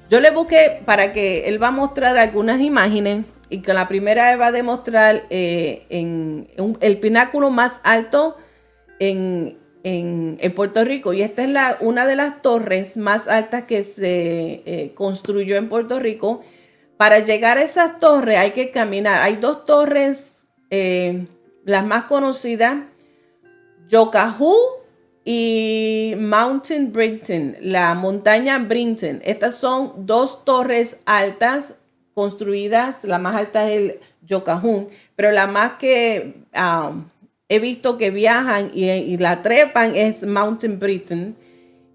Yo le busqué para que él va a mostrar algunas imágenes, y que la primera va a demostrar el pináculo más alto en Puerto Rico, y esta es una de las torres más altas que se construyó en Puerto Rico. Para llegar a esas torres hay que caminar. Hay dos torres, las más conocidas, Yocajú y Mountain Brinton, la montaña Brinton. Estas son dos torres altas construidas. La más alta es el Yocajú, pero la más que he visto que viajan y la trepan es Mountain Brinton.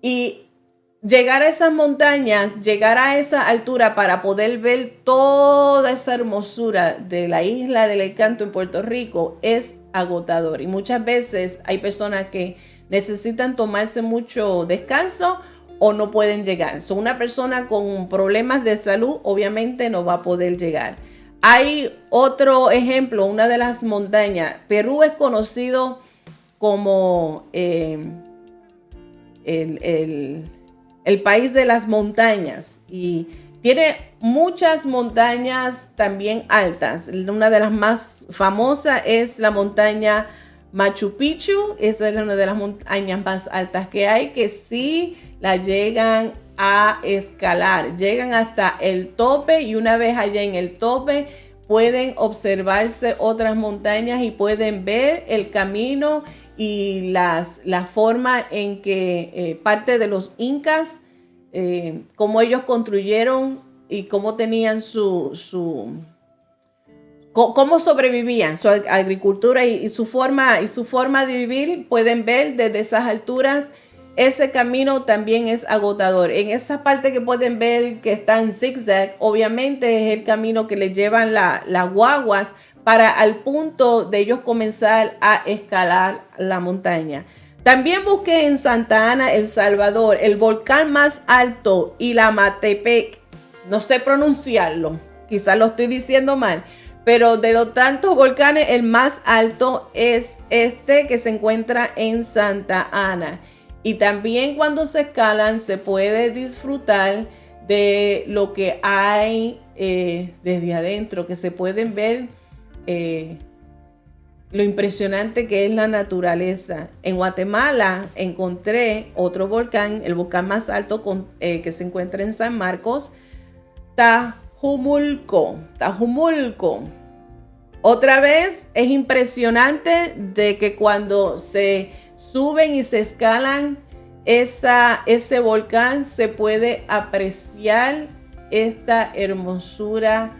Y llegar a esas montañas, llegar a esa altura para poder ver toda esa hermosura de la isla del Encanto en Puerto Rico es agotador. Y muchas veces hay personas que necesitan tomarse mucho descanso o no pueden llegar. Una persona con problemas de salud obviamente no va a poder llegar. Hay otro ejemplo, una de las montañas. Perú es conocido como el país de las montañas, y Tiene muchas montañas también altas. Una de las más famosas es la montaña Machu Picchu. Esa es una de las montañas más altas que hay, que sí la llegan a escalar. Llegan hasta el tope y una vez allá en el tope pueden observarse otras montañas y pueden ver el camino y la forma en que parte de los incas, cómo ellos construyeron y cómo tenían cómo sobrevivían, su agricultura y su forma de vivir. Pueden ver desde esas alturas. Ese camino también es agotador. En esa parte que pueden ver que está en zigzag, obviamente es el camino que le llevan las guaguas para al punto de ellos comenzar a escalar la montaña. También busqué en Santa Ana, El Salvador, el volcán más alto, Ilamatepec. No sé pronunciarlo, quizás lo estoy diciendo mal, pero de los tantos volcanes, el más alto es este que se encuentra en Santa Ana. Y también cuando se escalan se puede disfrutar de lo que hay desde adentro, que se pueden ver lo impresionante que es la naturaleza. En Guatemala encontré otro volcán, el volcán más alto que se encuentra en San Marcos, Tajumulco. Otra vez es impresionante de que cuando se suben y se escalan ese volcán se puede apreciar esta hermosura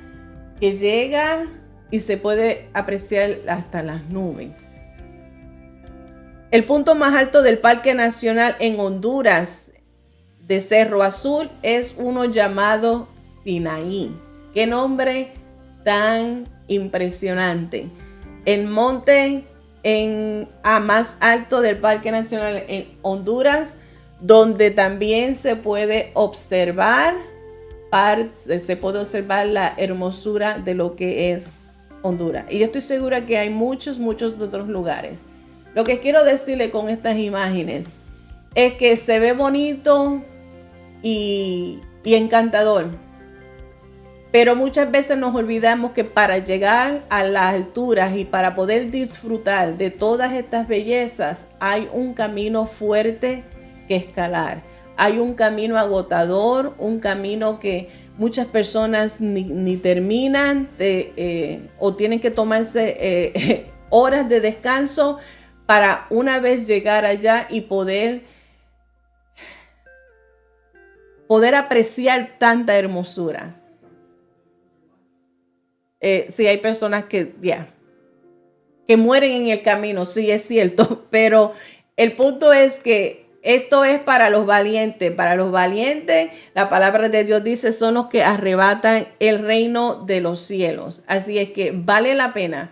que llega y se puede apreciar hasta las nubes. El punto más alto del Parque Nacional en Honduras de Cerro Azul es uno llamado Sinaí. ¡Qué nombre tan impresionante! El monte más alto del Parque Nacional en Honduras, donde también se puede observar la hermosura de lo que es Honduras. Y yo estoy segura que hay muchos de otros lugares. Lo que quiero decirle con estas imágenes es que se ve bonito y encantador, pero muchas veces nos olvidamos que para llegar a las alturas y para poder disfrutar de todas estas bellezas hay un camino fuerte que escalar. Hay un camino agotador, un camino que muchas personas ni terminan o tienen que tomarse horas de descanso para una vez llegar allá y poder apreciar tanta hermosura. Sí, hay personas que mueren en el camino, sí, es cierto, pero el punto es que esto es para los valientes. Para los valientes, la palabra de Dios dice, son los que arrebatan el reino de los cielos. Así es que vale la pena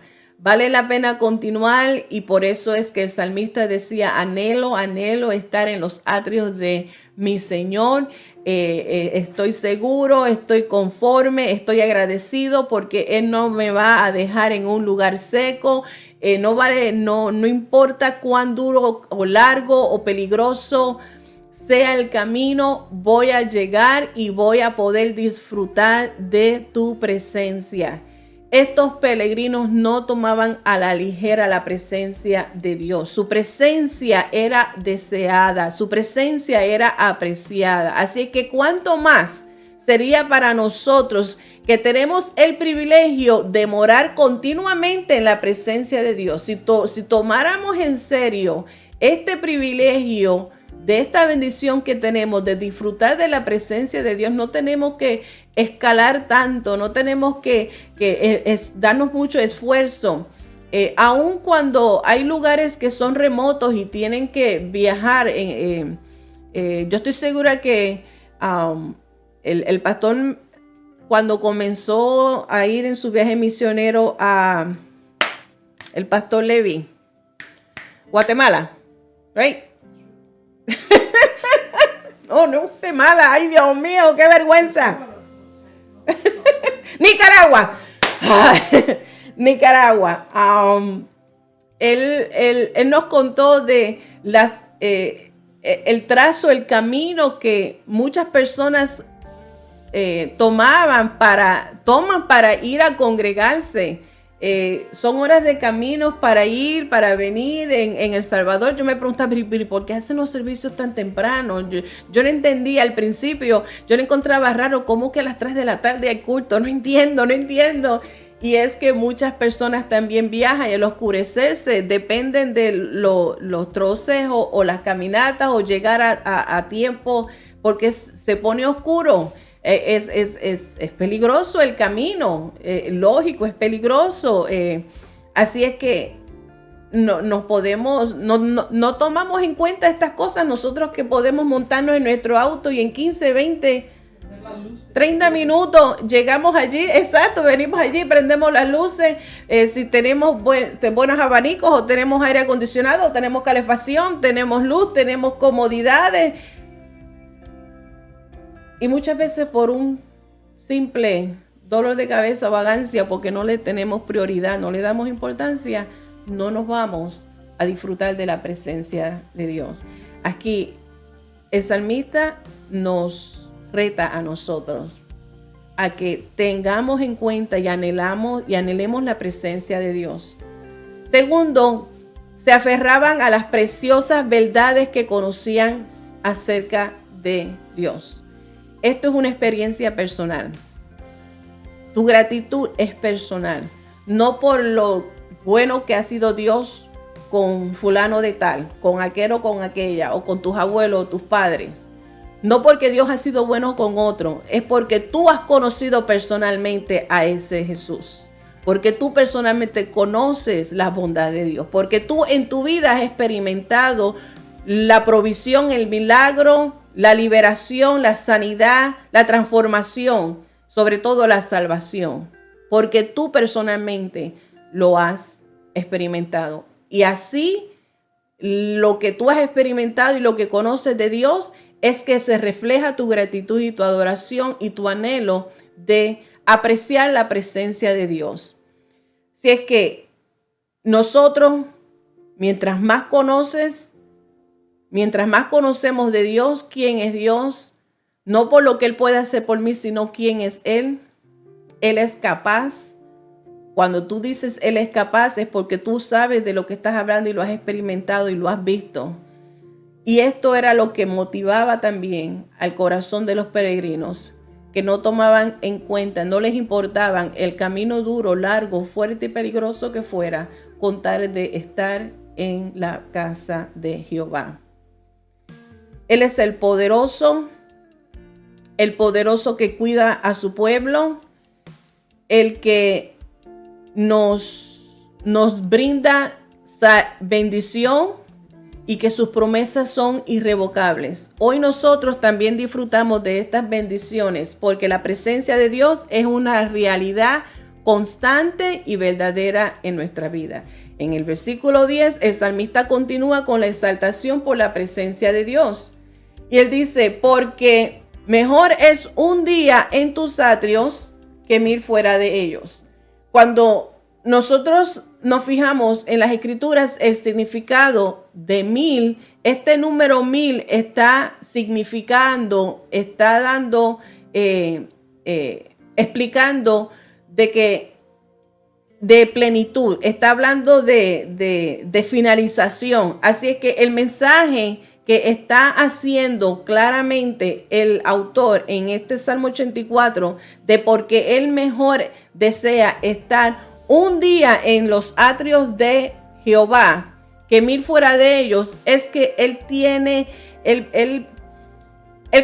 continuar, y por eso es que el salmista decía, anhelo estar en los atrios de mi Señor. Estoy seguro, estoy conforme, estoy agradecido porque Él no me va a dejar en un lugar seco. No importa cuán duro o largo o peligroso sea el camino, voy a llegar y voy a poder disfrutar de tu presencia. Estos peregrinos no tomaban a la ligera la presencia de Dios. Su presencia era deseada, su presencia era apreciada. Así que cuánto más sería para nosotros que tenemos el privilegio de morar continuamente en la presencia de Dios. Si tomáramos en serio este privilegio de esta bendición que tenemos de disfrutar de la presencia de Dios, no tenemos que escalar tanto, no tenemos que darnos mucho esfuerzo. Aun cuando hay lugares que son remotos y tienen que viajar, yo estoy segura que el pastor, cuando comenzó a ir en su viaje misionero el pastor Levi, Guatemala, right? No, Guatemala, ay Dios mío, qué vergüenza. Nicaragua. Él nos contó de el trazo, el camino que muchas personas toman para ir a congregarse. Son horas de caminos para ir, para venir. En El Salvador yo me preguntaba, ¿por qué hacen los servicios tan temprano? Yo no entendía al principio, yo lo encontraba raro, ¿cómo que a las 3 de la tarde hay culto? No entiendo. Y es que muchas personas también viajan y al oscurecerse dependen de los troces o las caminatas o llegar a tiempo porque se pone oscuro. Es peligroso el camino, lógico, es peligroso. Así es que no tomamos en cuenta estas cosas nosotros que podemos montarnos en nuestro auto y en 15, 20, 30 minutos llegamos allí, exacto, venimos allí, prendemos las luces, si tenemos buenos abanicos o tenemos aire acondicionado, tenemos calefacción, tenemos luz, tenemos comodidades. Y muchas veces por un simple dolor de cabeza o vagancia, porque no le tenemos prioridad, no le damos importancia, no nos vamos a disfrutar de la presencia de Dios. Aquí el salmista nos reta a nosotros a que tengamos en cuenta y anhelemos la presencia de Dios. Segundo, se aferraban a las preciosas verdades que conocían acerca de Dios. Esto es una experiencia personal. Tu gratitud es personal, no por lo bueno que ha sido Dios con fulano de tal, con aquel o con aquella, o con tus abuelos o tus padres. No porque Dios ha sido bueno con otro, es porque tú has conocido personalmente a ese Jesús. Porque tú personalmente conoces la bondad de Dios. Porque tú en tu vida has experimentado la provisión, el milagro, la liberación, la sanidad, la transformación, sobre todo la salvación. Porque tú personalmente lo has experimentado. Y así lo que tú has experimentado y lo que conoces de Dios es que se refleja tu gratitud y tu adoración y tu anhelo de apreciar la presencia de Dios. Si es que nosotros, mientras más conocemos de Dios, quién es Dios, no por lo que Él puede hacer por mí, sino quién es Él. Él es capaz. Cuando tú dices Él es capaz, es porque tú sabes de lo que estás hablando y lo has experimentado y lo has visto. Y esto era lo que motivaba también al corazón de los peregrinos, que no tomaban en cuenta, no les importaban el camino duro, largo, fuerte y peligroso que fuera, con tal de estar en la casa de Jehová. Él es el poderoso que cuida a su pueblo, el que nos brinda bendición y que sus promesas son irrevocables. Hoy nosotros también disfrutamos de estas bendiciones porque la presencia de Dios es una realidad constante y verdadera en nuestra vida. En el versículo 10, el salmista continúa con la exaltación por la presencia de Dios. Y él dice, porque mejor es un día en tus atrios que 1000 fuera de ellos. Cuando nosotros nos fijamos en las escrituras, el significado de 1000, este número 1000 está significando, está dando, explicando de plenitud, está hablando de finalización. Así es que el mensaje que está haciendo claramente el autor en este Salmo 84, de porque él mejor desea estar un día en los atrios de Jehová que 1000 fuera de ellos, es que él tiene, él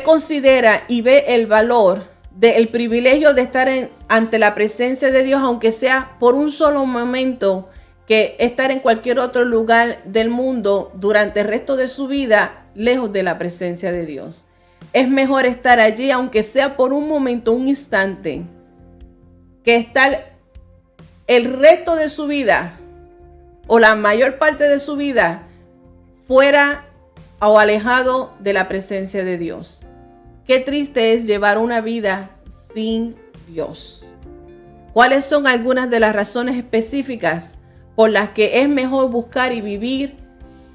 considera y ve el valor del privilegio de estar ante la presencia de Dios, aunque sea por un solo momento, que estar en cualquier otro lugar del mundo durante el resto de su vida, lejos de la presencia de Dios. Es mejor estar allí, aunque sea por un momento, un instante, que estar el resto de su vida o la mayor parte de su vida fuera o alejado de la presencia de Dios. Qué triste es llevar una vida sin Dios. ¿Cuáles son algunas de las razones específicas por las que es mejor buscar y vivir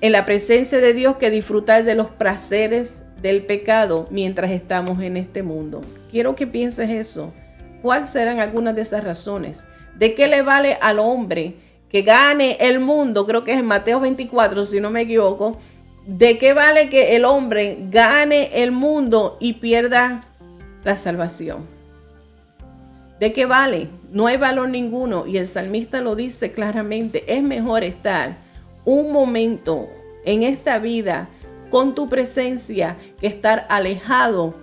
en la presencia de Dios que disfrutar de los placeres del pecado mientras estamos en este mundo. Quiero que pienses eso. ¿Cuáles serán algunas de esas razones? ¿De qué le vale al hombre que gane el mundo? Creo que es en Mateo 24, si no me equivoco. ¿De qué vale que el hombre gane el mundo y pierda la salvación? ¿De qué vale? No hay valor ninguno. Y el salmista lo dice claramente. Es mejor estar un momento en esta vida con tu presencia que estar alejado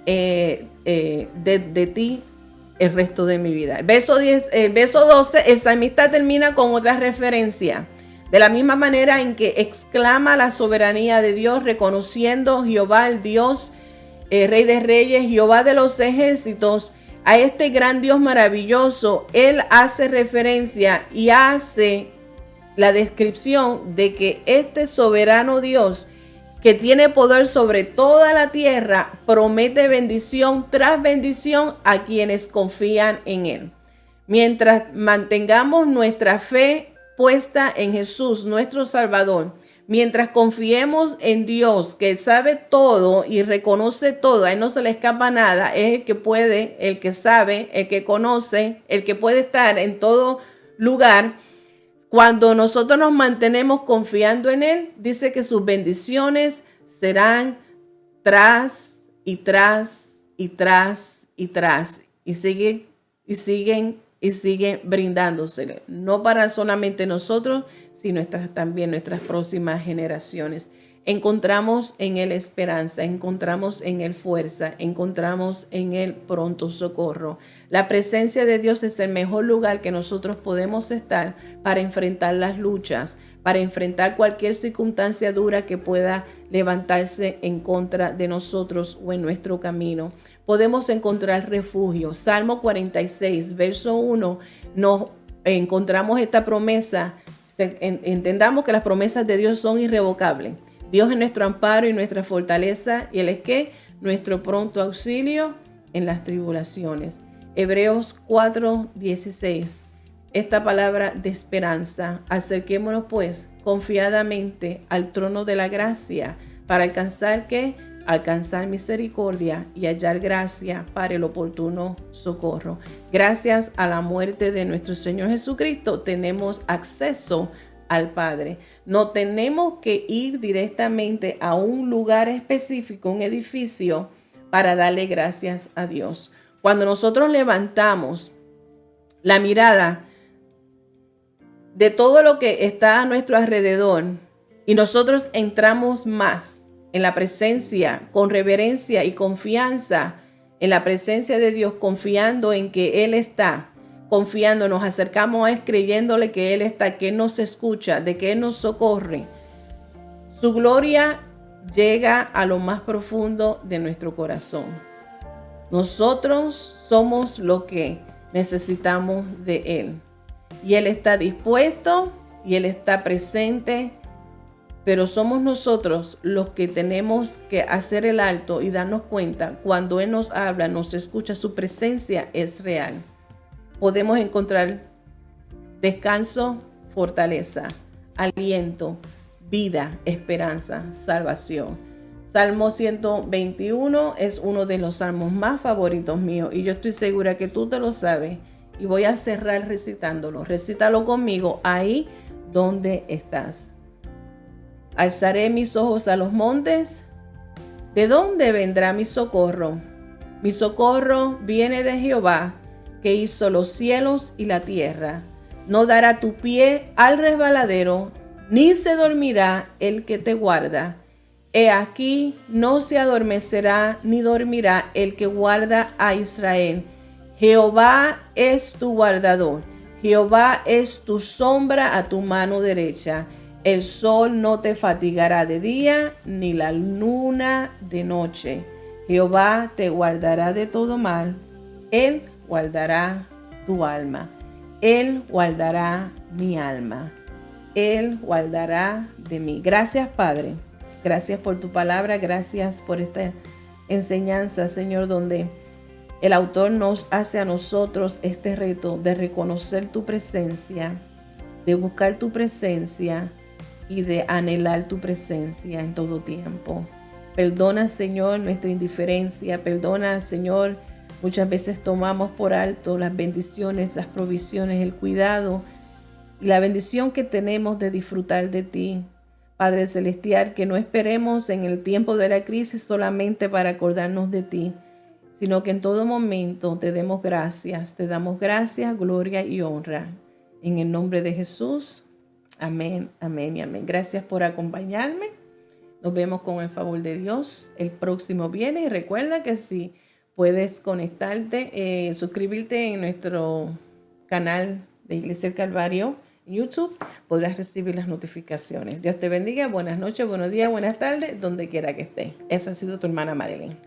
de ti el resto de mi vida. El verso 12, el salmista termina con otra referencia. De la misma manera en que exclama la soberanía de Dios, reconociendo Jehová el Dios, Rey de Reyes, Jehová de los ejércitos, a este gran Dios maravilloso, él hace referencia y hace la descripción de que este soberano Dios, que tiene poder sobre toda la tierra, promete bendición tras bendición a quienes confían en él. Mientras mantengamos nuestra fe puesta en Jesús, nuestro Salvador, mientras confiemos en Dios, que Él sabe todo y reconoce todo, a Él no se le escapa nada, es el que puede, el que sabe, el que conoce, el que puede estar en todo lugar. Cuando nosotros nos mantenemos confiando en Él, dice que sus bendiciones serán tras y tras y tras y tras, y siguen brindándose, no para solamente nosotros, sino también nuestras próximas generaciones. Encontramos en Él esperanza, encontramos en Él fuerza, encontramos en Él pronto socorro. La presencia de Dios es el mejor lugar que nosotros podemos estar para enfrentar las luchas, para enfrentar cualquier circunstancia dura que pueda levantarse en contra de nosotros o en nuestro camino. Podemos encontrar refugio. Salmo 46, verso 1, nos encontramos esta promesa. Entendamos que las promesas de Dios son irrevocables. Dios es nuestro amparo y nuestra fortaleza, y Él es ¿qué? Nuestro pronto auxilio en las tribulaciones. Hebreos 4:16. Esta palabra de esperanza. Acerquémonos pues confiadamente al trono de la gracia para alcanzar ¿qué? Alcanzar misericordia y hallar gracia para el oportuno socorro. Gracias a la muerte de nuestro Señor Jesucristo tenemos acceso al Padre. No tenemos que ir directamente a un lugar específico, un edificio, para darle gracias a Dios. Cuando nosotros levantamos la mirada de todo lo que está a nuestro alrededor y nosotros entramos más en la presencia, con reverencia y confianza en la presencia de Dios, confiando en que Él está, confiando, nos acercamos a Él creyéndole que Él está, que Él nos escucha, de que Él nos socorre. Su gloria llega a lo más profundo de nuestro corazón. Nosotros somos lo que necesitamos de Él. Y Él está dispuesto y Él está presente, pero somos nosotros los que tenemos que hacer el alto y darnos cuenta cuando Él nos habla, nos escucha, su presencia es real. Podemos encontrar descanso, fortaleza, aliento, vida, esperanza, salvación. Salmo 121 es uno de los salmos más favoritos míos y yo estoy segura que tú te lo sabes. Y voy a cerrar recitándolo. Recítalo conmigo ahí donde estás. Alzaré mis ojos a los montes. ¿De dónde vendrá mi socorro? Mi socorro viene de Jehová, que hizo los cielos y la tierra. No dará tu pie al resbaladero, ni se dormirá el que te guarda. He aquí, no se adormecerá ni dormirá el que guarda a Israel. Jehová es tu guardador. Jehová es tu sombra a tu mano derecha. El sol no te fatigará de día, ni la luna de noche. Jehová te guardará de todo mal. Él guardará tu alma. Él guardará mi alma. Él guardará de mí. Gracias, Padre. Gracias por tu palabra. Gracias por esta enseñanza, Señor, donde el autor nos hace a nosotros este reto de reconocer tu presencia, de buscar tu presencia y de anhelar tu presencia en todo tiempo. Perdona, Señor, nuestra indiferencia. Perdona, Señor, muchas veces tomamos por alto las bendiciones, las provisiones, el cuidado y la bendición que tenemos de disfrutar de ti. Padre Celestial, que no esperemos en el tiempo de la crisis solamente para acordarnos de ti, sino que en todo momento te demos gracias. Te damos gracias, gloria y honra. En el nombre de Jesús. Amén, amén y amén. Gracias por acompañarme. Nos vemos con el favor de Dios el próximo viernes. Y recuerda que si puedes conectarte, suscribirte en nuestro canal de Iglesia del Calvario en YouTube, podrás recibir las notificaciones. Dios te bendiga. Buenas noches, buenos días, buenas tardes, donde quiera que estés. Esa ha sido tu hermana Marilyn.